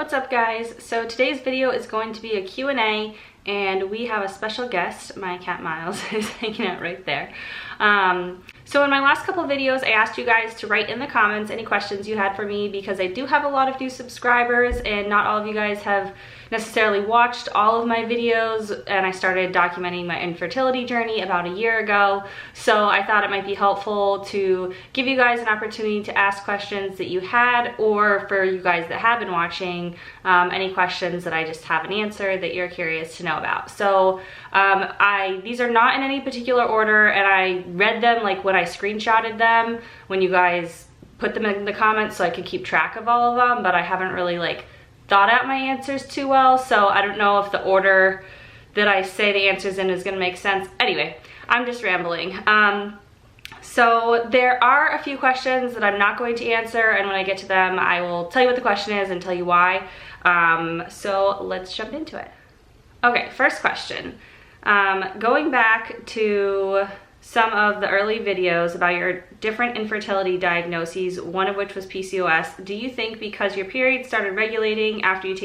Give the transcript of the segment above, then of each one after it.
What's up guys? So today's video is going to be a Q&A and we have a special guest. My cat Miles is hanging out right there. So in my last couple videos I asked you guys to write in the comments any questions you had for me because I do have a lot of new subscribers and not all of you guys have necessarily watched all of my videos, and I started documenting my infertility journey about a year ago. So I thought it might be helpful to give you guys an opportunity to ask questions that you had, or for you guys that have been watching, any questions that I just haven't answered that you're curious to know about. So these are not in any particular order, and I read them like when I screenshotted them when you guys put them in the comments so I could keep track of all of them, but I haven't really like thought out my answers too well, so I don't know if the order that I say the answers in is gonna make sense. Anyway, I'm just rambling. So there are a few questions that I'm not going to answer, and when I get to them I will tell you what the question is and tell you why. So let's jump into it. Okay, first question. Going back to some of the early videos about your different infertility diagnoses, one of which was PCOS, do you think because your period started regulating after you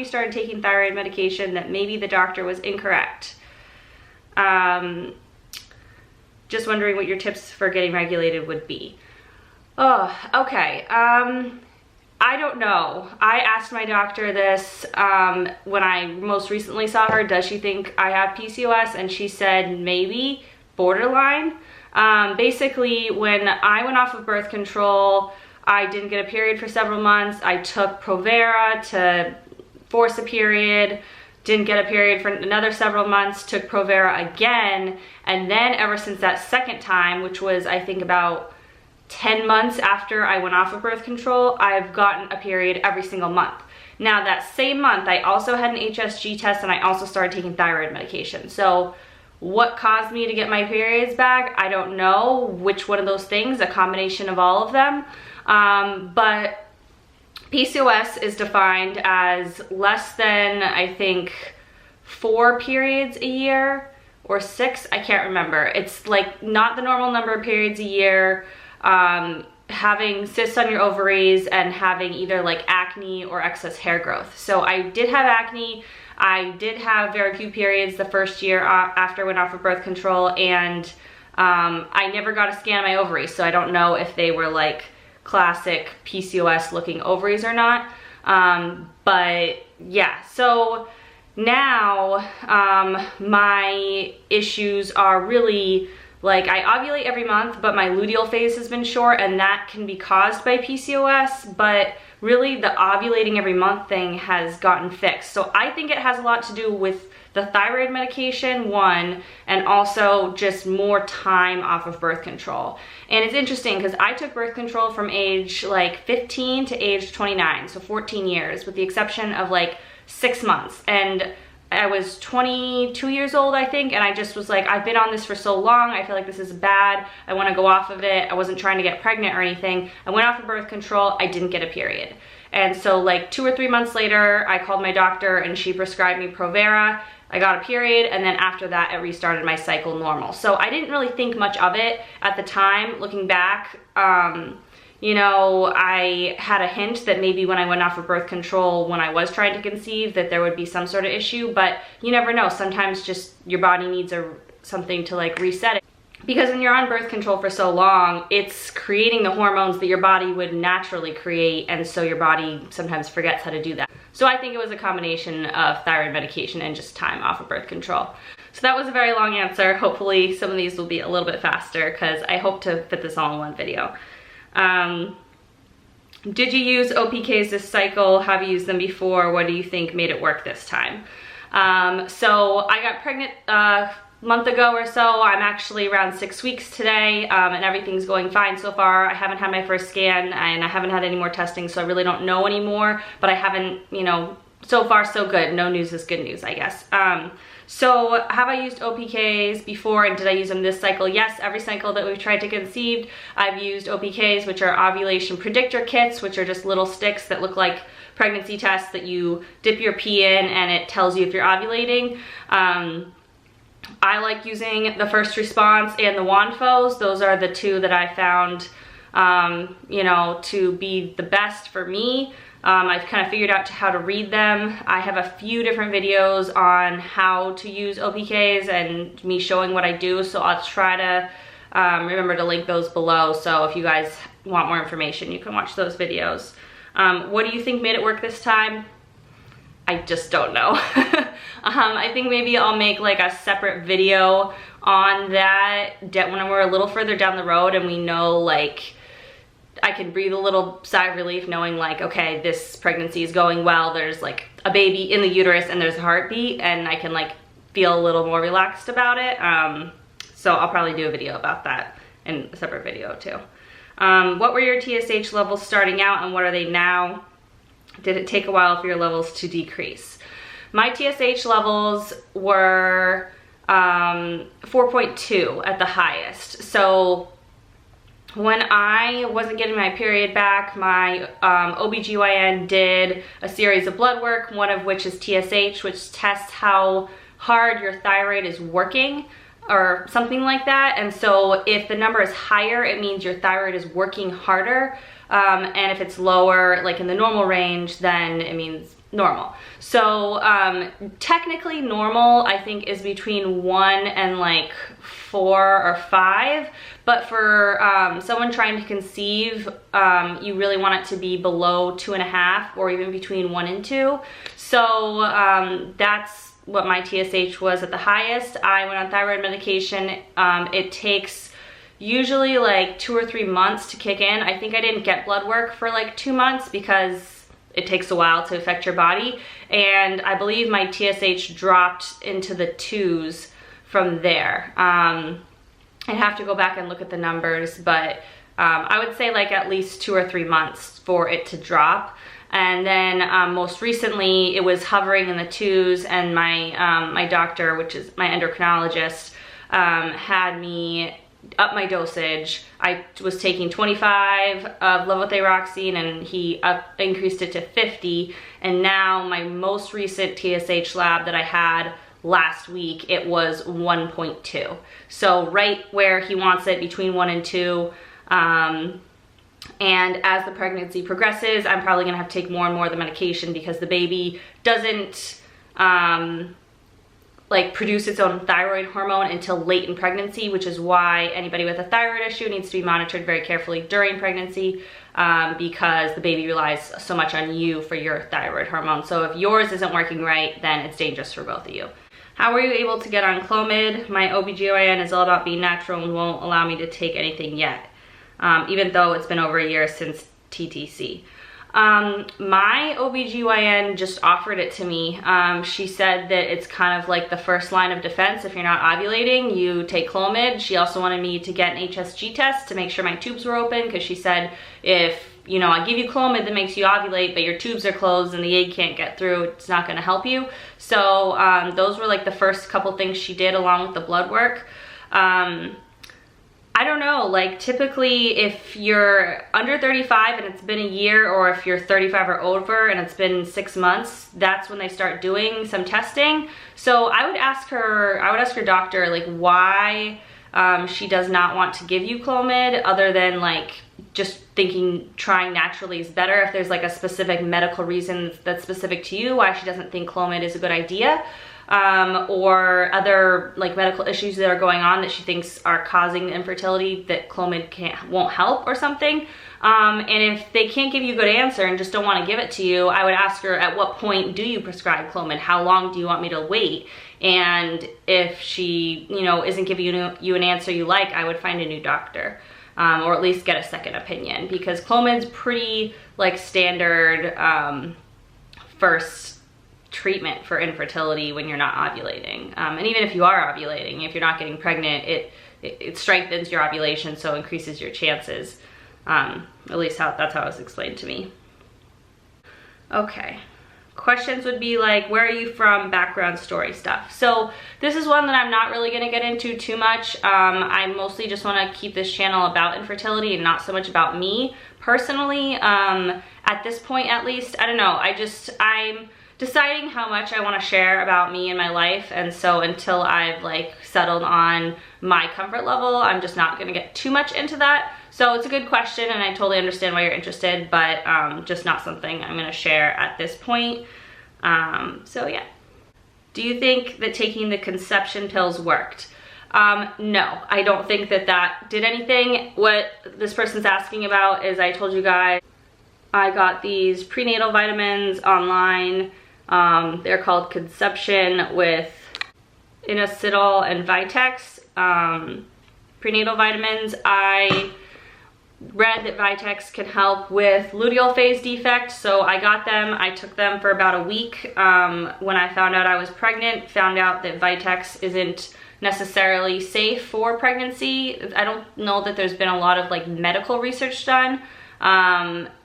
started taking thyroid medication that maybe the doctor was incorrect? Just wondering what your tips for getting regulated would be. Oh, okay. I don't know. I asked my doctor this when I most recently saw her, does she think I have PCOS? And she said maybe, borderline. Basically, when I went off of birth control, I didn't get a period for several months. I took Provera to force a period, didn't get a period for another several months, took Provera again, and then ever since that second time, which was I think about 10 months after I went off of birth control, I've gotten a period every single month. Now that same month, I also had an HSG test and I also started taking thyroid medication. So what caused me to get my periods back? I don't know which one of those things, a combination of all of them. But PCOS is defined as less than, I think, 4 periods a year or 6, I can't remember. It's like not the normal number of periods a year, having cysts on your ovaries and having either like acne or excess hair growth. So I did have acne. I did have very few periods the first year after I went off of birth control, and I never got a scan of my ovaries, so I don't know if they were like classic PCOS looking ovaries or not. But yeah, so now my issues are really like I ovulate every month, but my luteal phase has been short, and that can be caused by PCOS, but really the ovulating every month thing has gotten fixed. So I think it has a lot to do with the thyroid medication, one, and also just more time off of birth control. And it's interesting because I took birth control from age like 15 to age 29, so 14 years, with the exception of like 6 months. And I was 22 years old, I think, and I just was like, I've been on this for so long, I feel like this is bad, I want to go off of it. I wasn't trying to get pregnant or anything. I went off of birth control, I didn't get a period. And so like 2 or 3 months later, I called my doctor and she prescribed me Provera. I got a period, and then after that, it restarted my cycle normal. So I didn't really think much of it at the time. Looking back, you know, I had a hint that maybe when I went off of birth control, when I was trying to conceive, that there would be some sort of issue, but you never know. Sometimes just your body needs something to like reset it. Because when you're on birth control for so long, it's creating the hormones that your body would naturally create, and so your body sometimes forgets how to do that. So I think it was a combination of thyroid medication and just time off of birth control. So that was a very long answer. Hopefully some of these will be a little bit faster because I hope to fit this all in one video. Did you use OPKs this cycle? Have you used them before? What do you think made it work this time? So I got pregnant a month ago or so. I'm actually around 6 weeks today, and everything's going fine so far. I haven't had my first scan and I haven't had any more testing, so I really don't know anymore, but I haven't, you know, so far so good. No news is good news, I guess. So have I used OPKs before, and did I use them this cycle? Yes, every cycle that we've tried to conceive, I've used OPKs, which are ovulation predictor kits, which are just little sticks that look like pregnancy tests that you dip your pee in and it tells you if you're ovulating. I like using the First Response and the Wanfos. Those are the two that I found, you know, to be the best for me. I've kind of figured out how to read them. I have a few different videos on how to use OPKs and me showing what I do, so I'll try to remember to link those below. So if you guys want more information, you can watch those videos. What do you think made it work this time? I just don't know. I think maybe I'll make like a separate video on that when we're a little further down the road and we know, like, I can breathe a little sigh of relief knowing like, okay, this pregnancy is going well. There's like a baby in the uterus and there's a heartbeat, and I can like feel a little more relaxed about it. So I'll probably do a video about that in a separate video too. What were your TSH levels starting out and what are they now? Did it take a while for your levels to decrease? My TSH levels were 4.2 at the highest. So when I wasn't getting my period back, my OBGYN did a series of blood work, one of which is TSH, which tests how hard your thyroid is working or something like that. And so if the number is higher, it means your thyroid is working harder. And if it's lower, like in the normal range, then it means normal. So technically normal, I think, is between 1 and like 4 or 5. But for someone trying to conceive, you really want it to be below 2.5 or even between 1 and 2. So that's what my TSH was at the highest. I went on thyroid medication. It takes usually like 2 or 3 months to kick in. I think I didn't get blood work for like 2 months because it takes a while to affect your body. And I believe my TSH dropped into the 2s from there. I'd have to go back and look at the numbers, but I would say like at least 2 or 3 months for it to drop. And then most recently it was hovering in the 2s, and my doctor, which is my endocrinologist, had me up my dosage. I was taking 25 of levothyroxine and he increased it to 50. And now my most recent TSH lab that I had last week, it was 1.2. So right where he wants it, between 1 and 2. And as the pregnancy progresses, I'm probably gonna have to take more and more of the medication because the baby doesn't like produce its own thyroid hormone until late in pregnancy, which is why anybody with a thyroid issue needs to be monitored very carefully during pregnancy, because the baby relies so much on you for your thyroid hormone. So if yours isn't working right, then it's dangerous for both of you. How were you able to get on Clomid? My OBGYN is all about being natural and won't allow me to take anything yet, even though it's been over a year since TTC. My OBGYN just offered it to me. She said that it's kind of like the first line of defense. If you're not ovulating, you take Clomid. She also wanted me to get an HSG test to make sure my tubes were open, because she said if, you know, I give you Clomid that makes you ovulate, but your tubes are closed and the egg can't get through, it's not gonna help you. So those were like the first couple things she did along with the blood work. I don't know, like typically if you're under 35 and it's been a year, or if you're 35 or over and it's been 6 months, that's when they start doing some testing. So I would ask her doctor like why she does not want to give you Clomid, other than like just thinking trying naturally is better. If there's like a specific medical reason that's specific to you why she doesn't think Clomid is a good idea. Or other like medical issues that are going on that she thinks are causing the infertility that Clomid won't help or something. And if they can't give you a good answer and just don't want to give it to you, I would ask her, at what point do you prescribe Clomid? How long do you want me to wait? And if she, you know, isn't giving you an answer you like, I would find a new doctor, or at least get a second opinion, because Clomid's pretty like standard first treatment for infertility when you're not ovulating. And even if you are ovulating, if you're not getting pregnant, it strengthens your ovulation, so increases your chances. At least that's how it was explained to me. Okay, questions would be like, where are you from, background story stuff. So this is one that I'm not really gonna get into too much. I mostly just wanna keep this channel about infertility and not so much about me personally. At this point, at least, I don't know, I'm deciding how much I want to share about me and my life, and so until I've like settled on my comfort level, I'm just not going to get too much into that. So it's a good question, and I totally understand why you're interested, but just not something I'm gonna share at this point. So yeah. Do you think that taking the conception pills worked? No, I don't think that that did anything. What this person's asking about is, I told you guys, I got these prenatal vitamins online. They're called Conception with inositol and Vitex prenatal vitamins. I read that Vitex can help with luteal phase defect, so I got them. I took them for about a week. When I found out I was pregnant, found out that Vitex isn't necessarily safe for pregnancy. I don't know that there's been a lot of like medical research done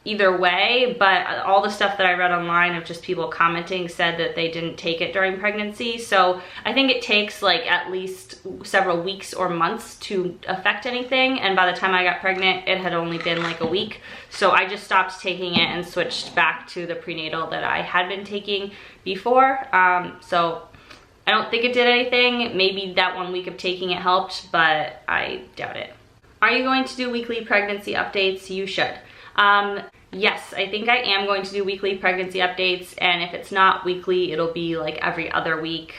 either way, but all the stuff that I read online of just people commenting said that they didn't take it during pregnancy. So I think it takes like at least several weeks or months to affect anything, and by the time I got pregnant it had only been like a week. So I just stopped taking it and switched back to the prenatal that I had been taking before. So I don't think it did anything. Maybe that 1 week of taking it helped, but I doubt it. Are you going to do weekly pregnancy updates? You should. Yes, I think I am going to do weekly pregnancy updates, and if it's not weekly, it'll be like every other week,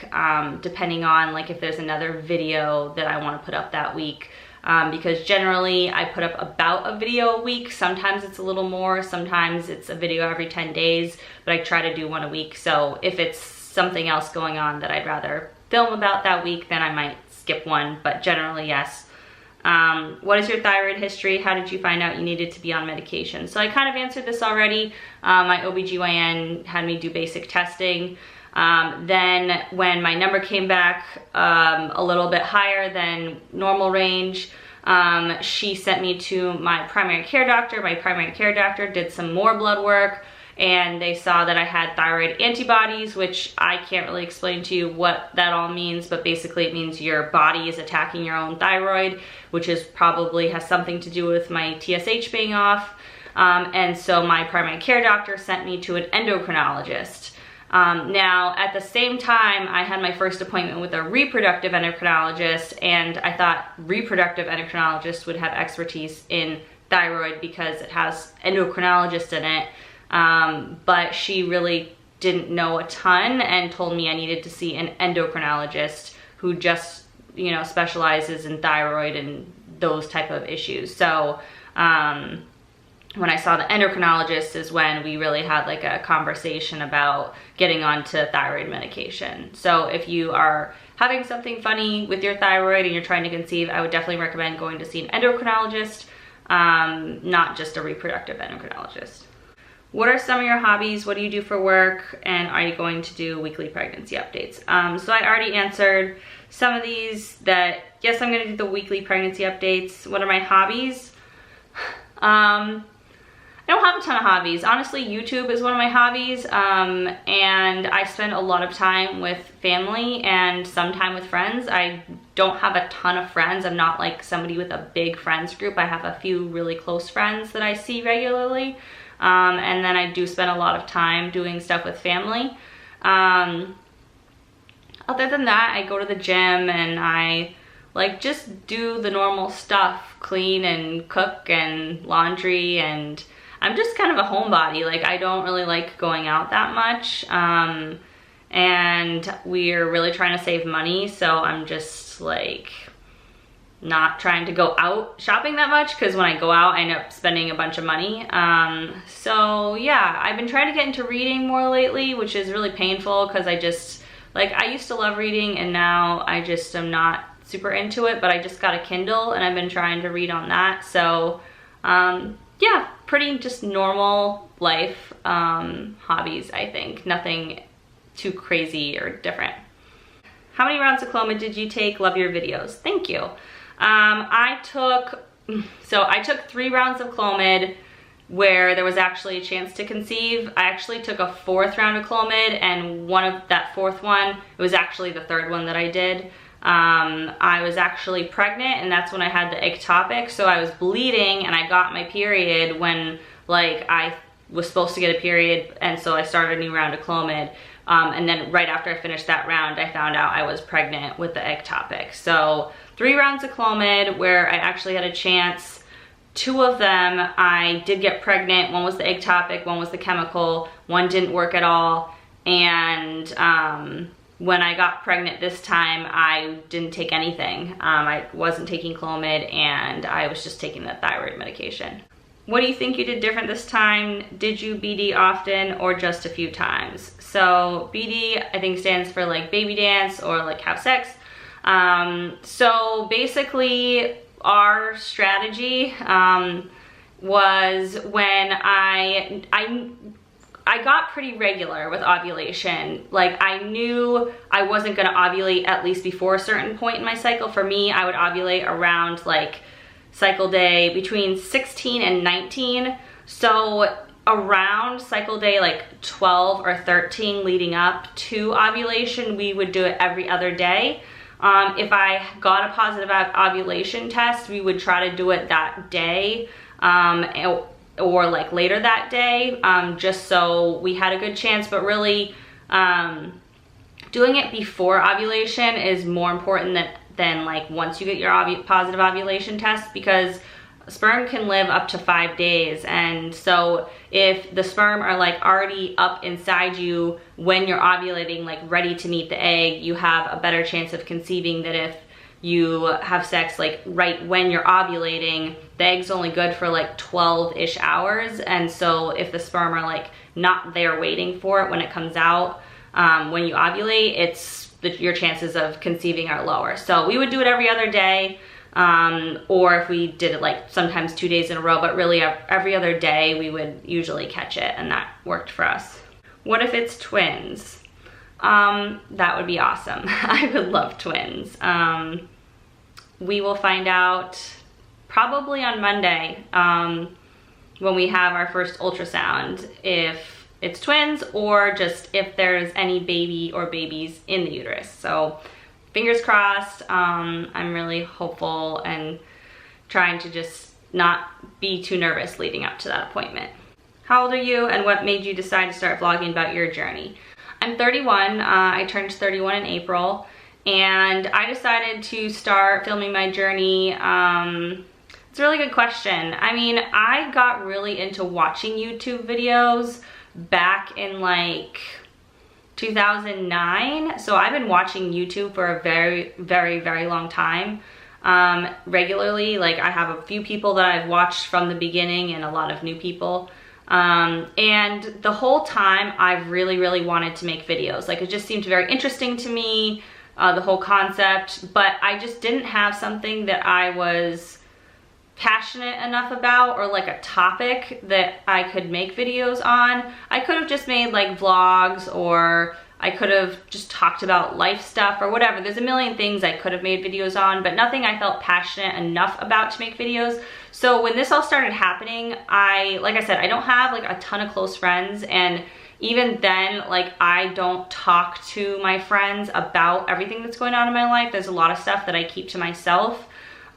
depending on like if there's another video that I want to put up that week. Because generally I put up about a video a week. Sometimes it's a little more, sometimes it's a video every 10 days, but I try to do one a week. So if it's something else going on that I'd rather film about that week, then I might skip one, but generally yes. What is your thyroid history? How did you find out you needed to be on medication? So I kind of answered this already. My OBGYN had me do basic testing. Then when my number came back a little bit higher than normal range, she sent me to my primary care doctor. My primary care doctor did some more blood work, and they saw that I had thyroid antibodies, which I can't really explain to you what that all means, but basically it means your body is attacking your own thyroid, which is probably has something to do with my TSH being off. And so my primary care doctor sent me to an endocrinologist. Now, at the same time, I had my first appointment with a reproductive endocrinologist, and I thought reproductive endocrinologist would have expertise in thyroid because it has endocrinologist in it. But she really didn't know a ton and told me I needed to see an endocrinologist who just, you know, specializes in thyroid and those type of issues. So when I saw the endocrinologist is when we really had like a conversation about getting onto thyroid medication. So if you are having something funny with your thyroid and you're trying to conceive, I would definitely recommend going to see an endocrinologist, not just a reproductive endocrinologist. What are some of your hobbies? What do you do for work? And are you going to do weekly pregnancy updates? So I already answered some of these that, yes, I'm gonna do the weekly pregnancy updates. What are my hobbies? I don't have a ton of hobbies. Honestly, YouTube is one of my hobbies, and I spend a lot of time with family and some time with friends. I don't have a ton of friends. I'm not like somebody with a big friends group. I have a few really close friends that I see regularly. And then I do spend a lot of time doing stuff with family. Other than that, I go to the gym and I like just do the normal stuff, clean and cook and laundry, and I'm just kind of a homebody. Like, I don't really like going out that much. And we're really trying to save money, so I'm just like not trying to go out shopping that much, because when I go out I end up spending a bunch of money. So yeah, I've been trying to get into reading more lately, which is really painful because I just, like, I used to love reading and now I just am not super into it, but I just got a Kindle and I've been trying to read on that. So yeah, pretty just normal life hobbies, I think. Nothing too crazy or different. How many rounds of Clomid did you take? Love your videos. Thank you. I took 3 rounds of Clomid where there was actually a chance to conceive. I actually took a 4th round of Clomid, and one of that 4th one, it was actually the 3rd one that I did. I was actually pregnant, and that's when I had the ectopic, so I was bleeding and I got my period when like I was supposed to get a period, and so I started a new round of Clomid. And then right after I finished that round, I found out I was pregnant with the ectopic. So 3 rounds of Clomid where I actually had a chance 2 of them I did get pregnant. One was the ectopic, one was the chemical, one didn't work at all. And when I got pregnant this time, I didn't take anything. I wasn't taking Clomid, and I was just taking the thyroid medication. What do you think you did different this time? Did you BD often or just a few times? So BD, I think, stands for like baby dance or like have sex. So basically our strategy was when I got pretty regular with ovulation. Like, I knew I wasn't gonna ovulate at least before a certain point in my cycle. For me, I would ovulate around like cycle day between 16 and 19. So around cycle day like 12 or 13 leading up to ovulation, we would do it every other day. If I got a positive ovulation test, we would try to do it that day or like later that day, just so we had a good chance. But really, doing it before ovulation is more important than like once you get your positive ovulation test, because sperm can live up to 5 days. And so if the sperm are like already up inside you when you're ovulating, like ready to meet the egg, you have a better chance of conceiving than if you have sex like right when you're ovulating. The egg's only good for like 12-ish hours. And so if the sperm are like not there waiting for it when it comes out, when you ovulate, your chances of conceiving are lower. So we would do it every other day. Or if we did it like sometimes 2 days in a row, but really every other day we would usually catch it, and that worked for us. What if it's twins? That would be awesome. I would love twins. We will find out probably on Monday, when we have our first ultrasound, if it's twins or just if there's any baby or babies in the uterus. So fingers crossed. I'm really hopeful and trying to just not be too nervous leading up to that appointment. How old are you, and what made you decide to start vlogging about your journey? I'm 31. I turned 31 in April, and I decided to start filming my journey. It's a really good question. I mean, I got really into watching YouTube videos back in like 2009. So I've been watching YouTube for a very, very, very long time. Regularly, like I have a few people that I've watched from the beginning and a lot of new people. And the whole time I've really, really wanted to make videos. Like, it just seemed very interesting to me, the whole concept, but I just didn't have something that I was passionate enough about, or like a topic that I could make videos on. I could have just made like vlogs, or I could have just talked about life stuff or whatever. There's a million things I could have made videos on, but nothing I felt passionate enough about to make videos. So when this all started happening, like I said, I don't have like a ton of close friends, and even then, like, I don't talk to my friends about everything that's going on in my life. There's a lot of stuff that I keep to myself.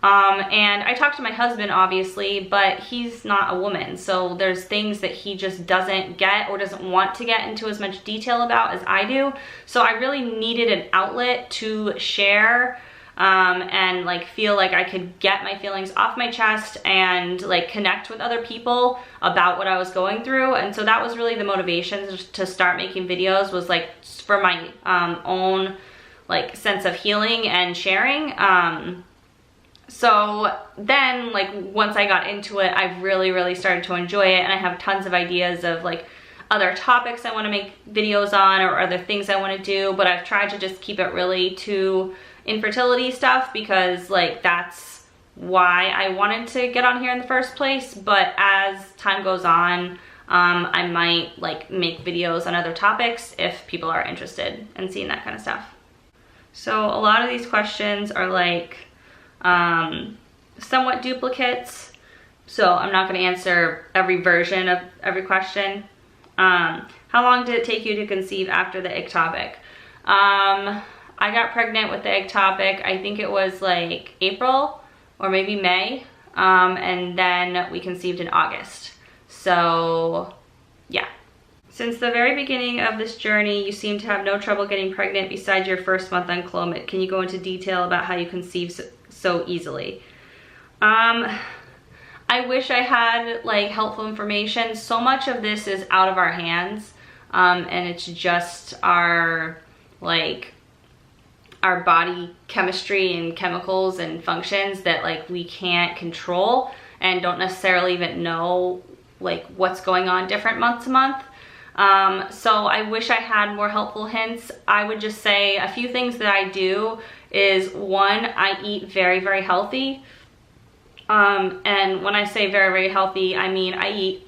And I talk to my husband, obviously, but he's not a woman. So there's things that he just doesn't get or doesn't want to get into as much detail about as I do. So I really needed an outlet to share, and like feel like I could get my feelings off my chest and like connect with other people about what I was going through. And so that was really the motivation to start making videos, was like for my own like sense of healing and sharing. So then, like, once I got into it, I really, really started to enjoy it, and I have tons of ideas of like other topics I want to make videos on, or other things I want to do, but I've tried to just keep it really to infertility stuff, because like that's why I wanted to get on here in the first place. But as time goes on, I might like make videos on other topics if people are interested in seeing that kind of stuff. So a lot of these questions are like somewhat duplicates, so I'm not going to answer every version of every question. How long did it take you to conceive after the ectopic? I got pregnant with the ectopic, I think it was like April or maybe May, and then we conceived in August. So yeah. Since the very beginning of this journey, you seem to have no trouble getting pregnant besides your first month on Clomid. Can you go into detail about how you conceived so easily? I wish I had like helpful information. So much of this is out of our hands, and it's just our body chemistry and chemicals and functions that like we can't control and don't necessarily even know like what's going on different month to month. So I wish I had more helpful hints. I would just say a few things that I do is, one, I eat very, very healthy. And when I say very, very healthy, I mean I eat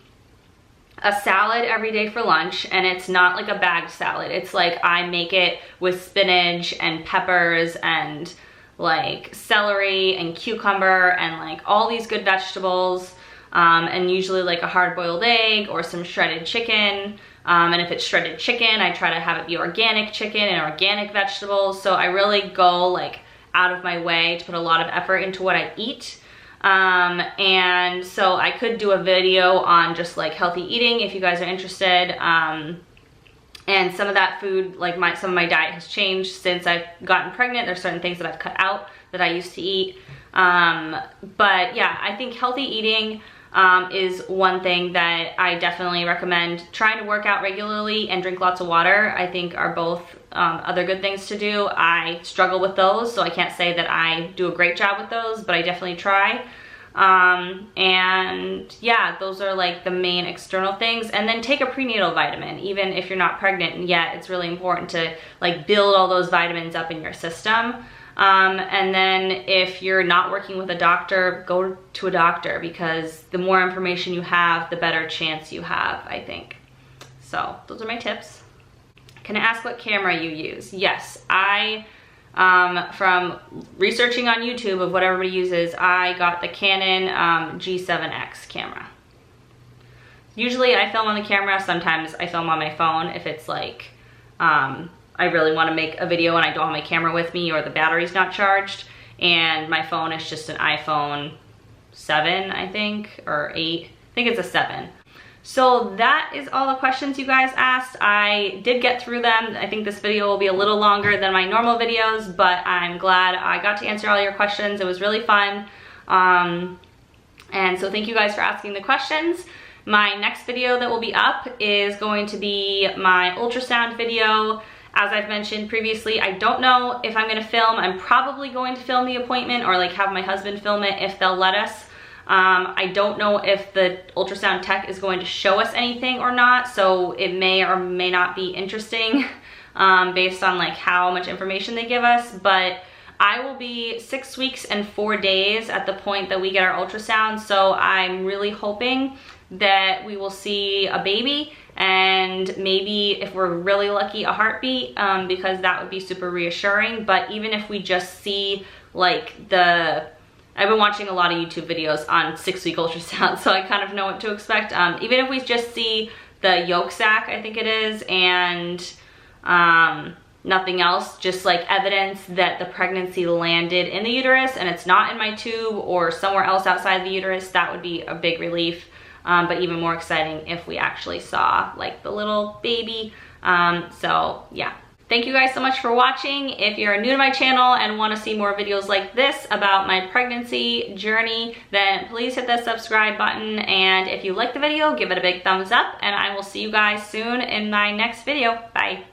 a salad every day for lunch, and it's not like a bagged salad. It's like I make it with spinach and peppers and like celery and cucumber and like all these good vegetables, and usually like a hard-boiled egg or some shredded chicken. And if it's shredded chicken, I try to have it be organic chicken and organic vegetables. So I really go like out of my way to put a lot of effort into what I eat. And so I could do a video on just like healthy eating if you guys are interested. And some of that food, like some of my diet has changed since I've gotten pregnant. There's certain things that I've cut out that I used to eat. But yeah, I think healthy eating is one thing that I definitely recommend. Trying to work out regularly and drink lots of water, I think, are both other good things to do. I struggle with those, so I can't say that I do a great job with those, but I definitely try. And yeah, those are like the main external things. And then take a prenatal vitamin, even if you're not pregnant yet. It's really important to like build all those vitamins up in your system. And then if you're not working with a doctor, go to a doctor, because the more information you have, the better chance you have, I think. So those are my tips. Can I ask what camera you use? Yes, from researching on YouTube of what everybody uses, I got the Canon G7X camera. Usually I film on the camera, sometimes I film on my phone if it's like, I really want to make a video and I don't have my camera with me or the battery's not charged, and my phone is just an iPhone 7, I think, or 8. I think it's a 7. So that is all the questions you guys asked. I did get through them. I think this video will be a little longer than my normal videos, but I'm glad I got to answer all your questions. It was really fun. And so thank you guys for asking the questions. My next video that will be up is going to be my ultrasound video. As I've mentioned previously, I don't know if I'm gonna film. I'm probably going to film the appointment or like have my husband film it if they'll let us. I don't know if the ultrasound tech is going to show us anything or not, so it may or may not be interesting based on like how much information they give us. But I will be 6 weeks and 4 days at the point that we get our ultrasound, so I'm really hoping that we will see a baby, and maybe if we're really lucky, a heartbeat, because that would be super reassuring. But even if we just see like I've been watching a lot of YouTube videos on 6-week ultrasound, so I kind of know what to expect. Even if we just see the yolk sac, I think it is, and nothing else, just like evidence that the pregnancy landed in the uterus and it's not in my tube or somewhere else outside the uterus, that would be a big relief. But even more exciting if we actually saw like the little baby. So yeah. Thank you guys so much for watching. If you're new to my channel and want to see more videos like this about my pregnancy journey, then please hit the subscribe button. And if you like the video, give it a big thumbs up, and I will see you guys soon in my next video. Bye.